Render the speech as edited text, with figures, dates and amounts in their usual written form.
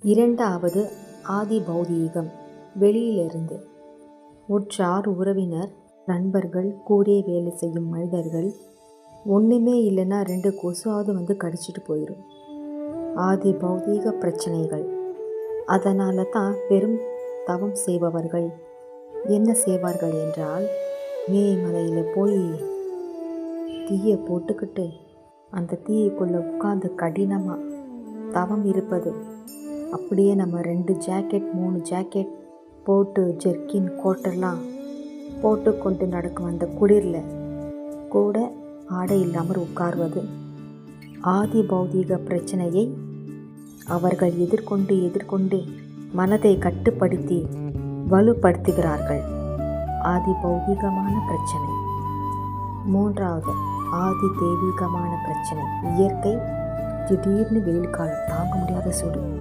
இரண்டாவது ஆதி பௌதீகம். வெளியிலிருந்து உற்றார் உறவினர் நண்பர்கள் கூடயே வேலை செய்யும் மனிதர்கள் ஒன்றுமே இல்லைன்னா 2 கொசுவாவது வந்து கடிச்சிட்டு போயிடும். ஆதி பௌதீக பிரச்சனைகள். அதனால தான் பெரும் தவம் செய்பவர்கள் என்ன செய்வார்கள் என்றால், மேமலையில் போய் தீயை போட்டுக்கிட்டு அந்த தீயைக்குள்ளே உட்கார்ந்து கடினமாக தவம் இருப்பது. அப்படியே நம்ம 2 ஜாக்கெட் 3 ஜாக்கெட் போட்டு ஜெர்கின் கோட்டெல்லாம் போட்டுக்கொண்டு நடக்கும் அந்த குளிரில் கூட ஆடை இல்லாமல் உட்கார்வது. ஆதி பௌதீக பிரச்சனையை அவர்கள் எதிர்கொண்டு மனதை கட்டுப்படுத்தி வலுப்படுத்துகிறார்கள். ஆதி பௌதீகமான பிரச்சனை. மூன்றாவது ஆதி தெய்வீகமான பிரச்சனை. இயற்கை. திடீர்னு வெயில் காலம், தாங்க முடியாத சூடு.